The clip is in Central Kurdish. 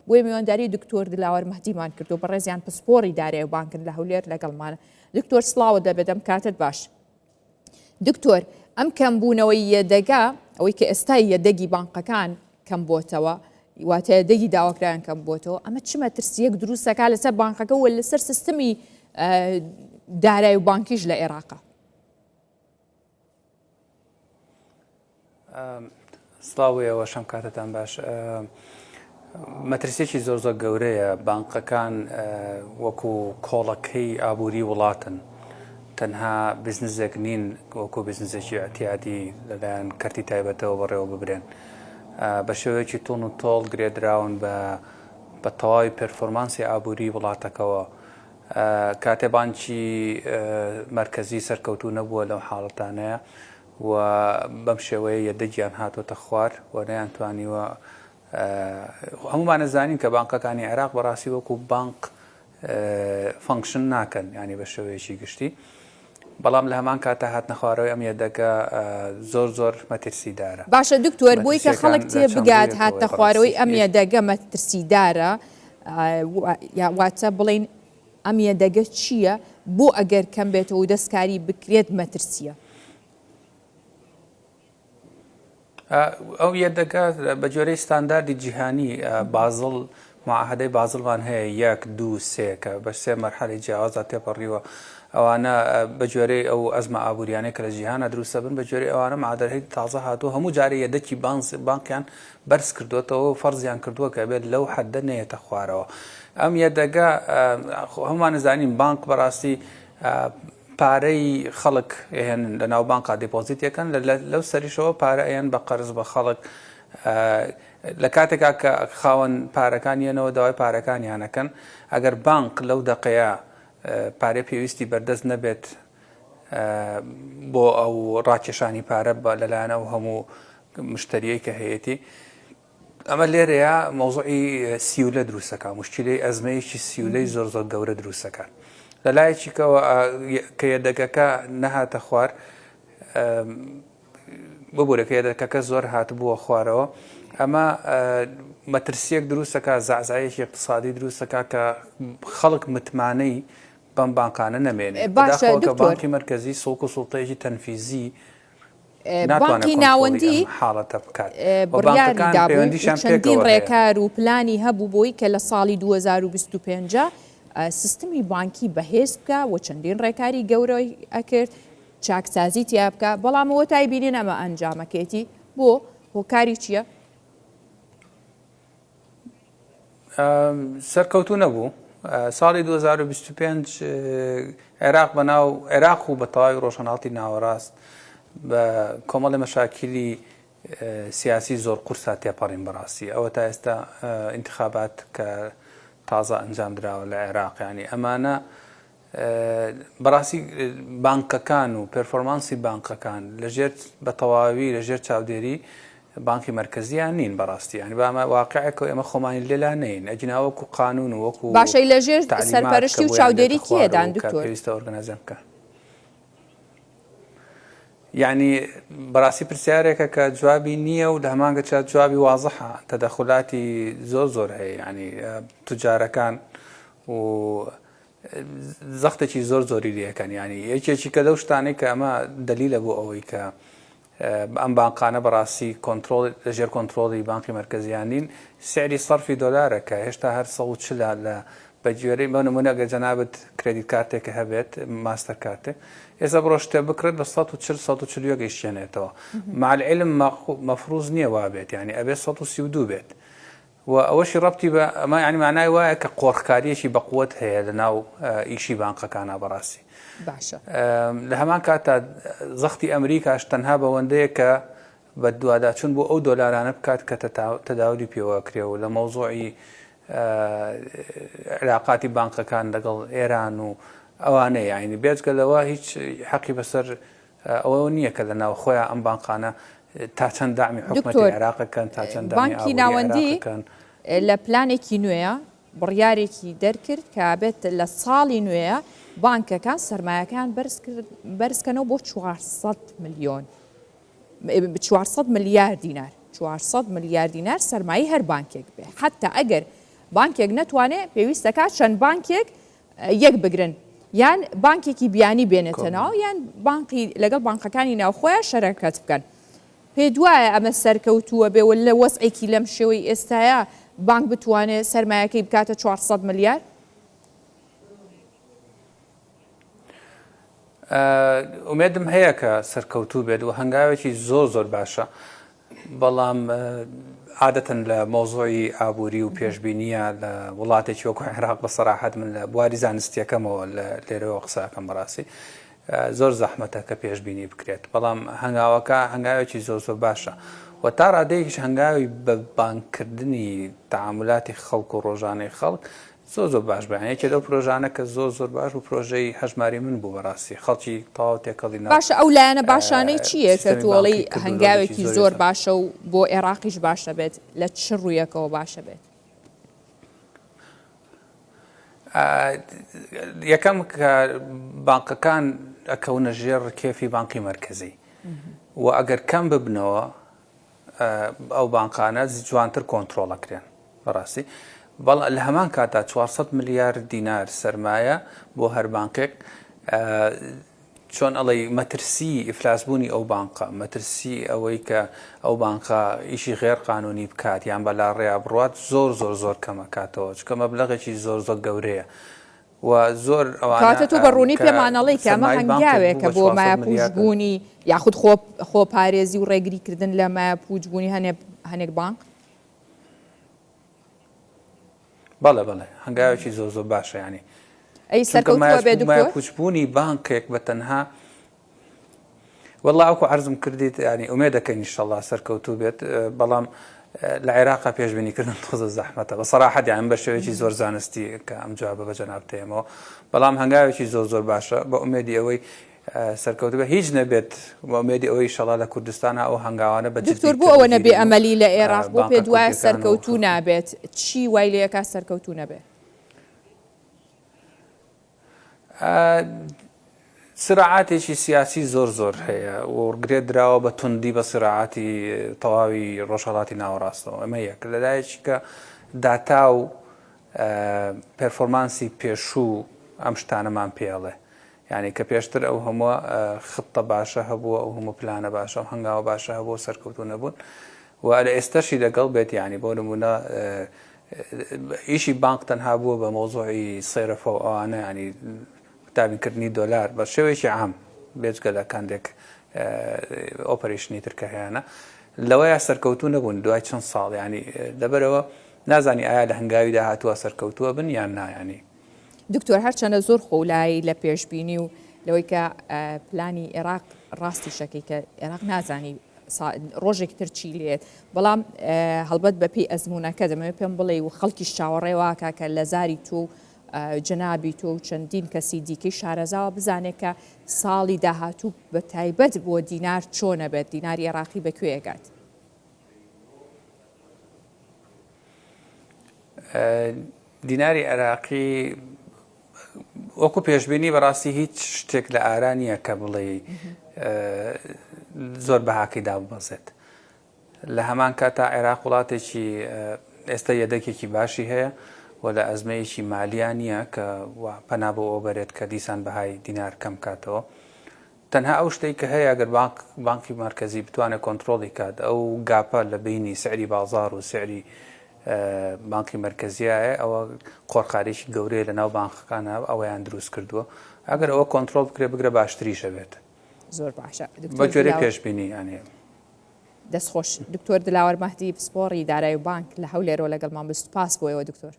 بۆیە میوانداری دکتۆر دلاوەر مەهدیمان کردو بە ڕێزیان پسپۆڕی دارایی و بانکن لە هەولێر لەگەڵمانە. دکتۆر سڵاوە دەبێتم کاتت باش. دکتۆر ئەم کەمبوونەوەی یەدەگا ئەوەی کە ئێستای یەدەگی بانقەکان کەم بۆتەوە واتە یەدەگی داواکرایان کەم بۆتەوە، ئەمە چ مەترسیەک دروستەکە لەسەر بانقەکە و لەسەر سیستەمی دارایی و بانکیش لە عێراقا؟ سڵاوەیەوە شەم کاتتان باش. مەترسێکی زۆر زۆر گەورەیە. بانقەکان وەکو کۆڵەکەی ئابووری وڵاتن، تەنها بزنسێک نین وەکو بزنسێکی ئەتیادی لەلایەن کەرتی تایبەتەوە بەڕێوە ببرێن. بە شێوەیەکی تۆڵ و تۆڵ گرێدراون بە تەواوی پەرفۆرمانسی ئابووری وڵاتەکەەوە. کاتێ بانکی مرکزی سەرکەوتوو نەبووە لەو حاڵەتانەیە و بەم شێوەیە یەدەگیان هاتوۆتە خوار و نەیانتوانیوە. هەمومان نەزانین کە بانقەکانی عێراق بەڕاستی وەکو بانک فانکشن ناکەن، ینی بە شێوەیەکی گشتی. بەڵام لە هەمان کاتە هاتنە خوارەوەی ئەم یەدەگە زۆر زۆر مەترسیدارە. باشە دکتۆر، بۆی کە خەڵک تێ بگات هاتە خوارەوەی ئەم یەدەگە مەترسیدارە، واتە بڵین ئەم یەدەگە چییە بۆ ئەگەر کەم بێتەوە و دەستکاری بکرێت مەترسیە؟ ئەو یەدەگە بە جۆرەی ستانداردی جیهانی بازڵ معاهدەی بازڵمان هەیە 1، 2، 3 کە بە 3 مەرحەلەی جیاوازە تێپەڕیوە. ئەوانە بە جۆرەی ئەو ئەزمە ئابووریانەی کە لە جیهانە دروستە بن، بە جۆرەی ئەوانە معادلەی تازە هاتووە. هەموو جارێ یەدەکی بانکیان بەرز کردوێتەوە و فەرزیان کردووە کە بێت لەو حەدە نەیەتە خوارەوە. ئەم یەدەگە هەمومان نزانین بانک بەڕاستی پارەی خەڵک ئێن لە ناو بانقا دیپۆزیتەکەن، لەو سەریشەوە پارە ئەیان بە قەرز بە خەڵک. لە کاتێکا کە خاوەن پارەکانیانەوە داوای پارەکانیانەکەن، ئەگەر بانک لەو دەقەیە پارەی پێویستی بەردەست نەبێت بۆ ئەو ڕاکێشانی پارە لەلایەنە و هەموو مشتریەی کە هەیەی، ئەمە لێرەیە مۆزوعی سیولە دروستەکە، مشکلەی ئەزمەیەکی سیولەی زۆر زۆر گەورە دروستەکە. لەلایەکیکەوە کە یەدەگەکە نەهاتە خوار، ببوورە کە یەدەگەکە زۆر هاتبووە خوارەوە، ئەمە مەترسیەک دروستەکە، زعزایەکی اقتصادی دروستەکە کە خەڵک متمانەی بەم بانکانە نەمێنێت. باشە بانکی مرکزی سوڵک و سوڵتەیەکی تەنفیزی بانکی ناوەندی حاڵەتە بکات، چەندین ڕێکار و پلانی هەبوو بۆی کە لە ساڵی 2025 سیستمی بانکی بەهێز بکە و چەندین ڕێکاری گەورەی ئەکرد، چاکسازی تیا بکە، بەڵام ئەوە تایبینین ئەمە ئەنجامەکێتی بۆ هۆکاری چییە؟ سەرکەوتوو نەبوو. ساڵی 2025 عێراق بەناو عێراق و بە تەواوی ڕۆژهەڵاتی ناوەڕاست بە کۆمەڵی مەشاکیلی سیاسی زۆر قورسا تێپەڕین. بەڕاستی ئەوە تا ئێستا ئینتخابات کە تازە ئەنجام درراوە لە عێراق، ینی ئەمانە بەڕاستی بانکەکان و پەرفۆرمانسی بانکەکان لەژێر بە تەواوی لەژێر چاودێری بانکی مرکزیان نین. بەڕاستی ینی بامە واقعەکە ئێمە خۆمانی لێلا نین، ئەجنا وەکو قانون و وەکو باشەی لەژێر سەرپەرشتی و چاودێری کێدان دکتۆر پێویستە ئۆرگەنایزم بکە. یعنی بەڕاستی پرسیارێکە کە جوابی نییە و لە هەمانگە چات جوابی وازەحە، تەدەخولاتی زۆر زۆر هەیە، ینی توجارەکان و زەختێکی زۆر زۆری لەکەن. ینی یەکێکی کە لەو شتانەی کە ئەمە دلیلە بۆ ئەوەی کە ئەم بانقانە بەڕاستی لەژێر کۆنتترۆڵی بانکی مرکزیانین، سعری سەرفی دۆلارە کە هێشتا هەر 140 لە بە جوێرەی بە نمونە گە جەنابەت کردیت کارتێکە هەبێت ماستەر کارتێک، ئێستا بڕۆ شتێ بکرێت بە 140 گەیشتێنێتەوە. مع العلم مەفروض نییە وابێت، ینی ئەبێت 132 بێت. و ئەوەشی ڕەبتی بە ئەمە ینی مانای وایە کە قۆڕخکاریەکی بەقوت هەیە لە ناو ئیشی بانقەکانە. بەڕاستی باشە لە هەمان کاتە زەختی ئەمریکاش تەنها بەوەندەیە کە بە دوواداچوون بۆ ئەو دۆلارانە بکات کە تەداولی پێوەکرێەوە لە مەوزوعی علاقاتی بانقەکان لەگەڵ ئێران و ئەوانەیە. ینی بێجگەلەوە هیچ حەقی بەسەر ئەوە نییە کە لە ناو خۆیان ئەم بانقانە تا چەند دامی حکومەتی عێراقەکەن، تا چەند بانکی ناوەندی لە پلانێکی نوێیە بڕیارێکی دەرکرد کە بێت لە ساڵی نوێیە بانکەکان سەرمایەکان بەرزکەنەوە بۆ 400 ملیۆن 400 ملیار دینار 400 ملیار دینار سەرمایی هەر بانکێک بێ. حتا ئەگەر بانکێک نەتوانێت پێویستەکە چەند بانکێک یەک بگرن یان بانکێکی بیانی بێنێتەنەوە یان بانقی لەگەڵ بانقەکانی ناوخۆیان شەرەکەت بکەن. پێ دوایە ئەمە سەرکەوتووە بێوە لە وەسعێکی لەم شێوەی ئێستاە بانک بتوانێت سەرمایەکەی بکاتە 400 ملیار؟ ئومێدم هەیە کە سەرکەوتوو بێت و هەنگاوێکی زۆر باشە، بەڵام عادەتەن لە مۆزۆی ئابووری و پێشببینیە لە وڵاتێکی وەکو عێراق بە سەراحەت من لە بواری زانستیەکەمەوە لێرەوە قساکەم بەڕاستی زۆر زەحمەتە کە پێشببینی بکرێت، بەڵام هەنگاوەکە هەنگاوێکی زۆر باشە و تا ڕادەیەکیش هەنگاوی بە بانکردنی تعاملاتی خەڵک و ڕۆژانەی خەڵک زۆر باش بەیانێکی لەو پرۆژانە کە زۆر باش و پرۆژەی هەژماری من بوو بەڕاستی خەڵکی تەواو تێکەڵی باشە. ئەو لایەنە باشانەی چییە کە تۆڵی هەنگاوێکی زۆر باشە و بۆ عێراقیش باشە بێت لە چ ڕوویەکەوە باشە بێت؟ یەکەم کە بانکەکان ئەکەونە ژێر کێفی بانقی مرکزی و ئەگەر کەم ببنەوە ئەو بانقانە جوانتر کۆنتترۆڵەکرێن بەڕاستی. بەڵام لە هەمان کاتا 400 ملیار دینار سەرمایە بۆ هەر بانکێک چۆن ئەڵێ مەترسی ئیفلاسبوونی ئەو بانقە، مەترسی ئەوەی کە ئەو بانقە ئیشی غێر قانونی بکات یان بەلا ڕێیا بڕات زۆر کەمە کاتەوە چکە مەبلەغێکی زۆر گەورەیە و زۆر کاتە تۆ بەڕوونی پێمانەڵی کە ئەمە هەنگاوێکە بۆ مایە پوچبوونی یاخود خۆ پارێزی و ڕێگریکردن لە مایە پوچبوونی هەنێک بانک؟ بەڵێ هەنگاوێکی زۆر باشە ینی ئەی سەرکەوتووە بێ دکتۆر پوچبوونی بانکێک بە تەنها وەڵڵا ئەوکو عەرزم کردیت ینی ئومێ دەکەین ئینشەڵڵا سەرکەوتوو بێت، بەڵام لە عێراقا پێشبینیکردن تۆزە زەحمەتە بە سەراحەت یان بە شێوەیەکی زۆر زانستی کە ئەم جوابە بە جەناب تێمەوە، بەڵام هەنگاوێکی زۆر باشە بە ئومێدی ئەوەی سەرکەوتوو بێ هیچ نەبێت بە ئومێدی ئەوەی ئینشەڵڵا لە کوردستانە ئەو هەنگاوانە بە دکتۆر بۆ ئەوە نەبێ ئەمەلی لە عێراق بۆ پێ دوایە سەرکەوتوو نابێت چی وای لە یەکا سەرکەوتوو نەبێت؟ سراعاتێکی سیاسی زۆر هەیە و ڕگرێت درراوە بە توندی بە سراعاتی تەواوی ڕۆژهەڵاتی ناوەڕاستەوە. ئەمە یەک لەلایەکی کە داتا و پەرفۆرمانسی پێشوو ئەم شتانەمان پێڵێ، یعنی کە پێشتر ئەو هەموو خطە باشە هەبووە ئەو هەموو پلانە باشە و هەنگاوە باشە هەبوو سەرکەوتوو نەبوون و لە ئێستاشی لەگەڵ بێت، ینی بۆ نمونە ئیشی بانک تەنها بووە بە مۆزۆی سەیرەفە و ئەوانە ینی تابینکردنی دۆلار بە شێوەیەکی عام بێجگە لە کاندێک ئۆپەرێشنی ترکە هەیەە لەوەیە سەرکەوتوو نەبوون دوای چەند ساڵ، ینی لەبەرەوە نازانی ئایا لە هەنگاوی داهاتووە سەرکەوتووە بن یان نایانی. دکتۆر هەرچەندە زۆر خۆلایی لە پێشببینی و لەوەی کە پلانی عێراق ڕاستی شەکەی کە عێراق نازانی ڕۆژێک تر چی لێت، بەڵام هەڵبەت بەپی ئەزمونونەکە دەمەوێت پێم بڵێ و خەڵکی چاوەڕێواکە کە لە زاری تۆ جەنابی تۆ و چەندین کەسی دیکەی شارەزاوە بزانێت کە ساڵی داهاتوو بە تایبەت بۆ دینار چۆنە بێت، دیناری عێراقی بەکوێگات؟ دیناری عێراقی وەکو پێشببینی بەڕاستی هیچ شتێک لە ئارانیە کە بڵێ زۆر بەهاکەی داببەزێت. لە هەمان کاتا عێراق وڵاتێکی ئێستا یەدەکێکی باشی هەیە و لە ئەزمەیەکی مالیان نییە کە پەنا بۆ ئەو بەرێت کە دیسان بەهای دینار کەم کاتەوە. تەنها ئەو شتێک کە هەیە ئەگەر بانکی مرکزی بتوانێت کۆنتترۆڵی کات ئەو گاپە لە بینی سعری بازار و سعری بانکی مرکزیایە ئەوە قۆڕخارێکی گەورەیە لە ناو بانکەکانە ئەوەیان دروست کردووە، ئەگەر ئەوە کۆنتترۆل بکرێ بگرە باشتریشە بێت. زۆر باشە بە جۆرە پێشبینی یانێ دەستخۆش. دکتۆر دلاوەر مەهدی پسپۆڕی دارایی و بانک لە هەولێرەوە لەگەڵمان بست پاس بۆ ئێوە دکتۆر.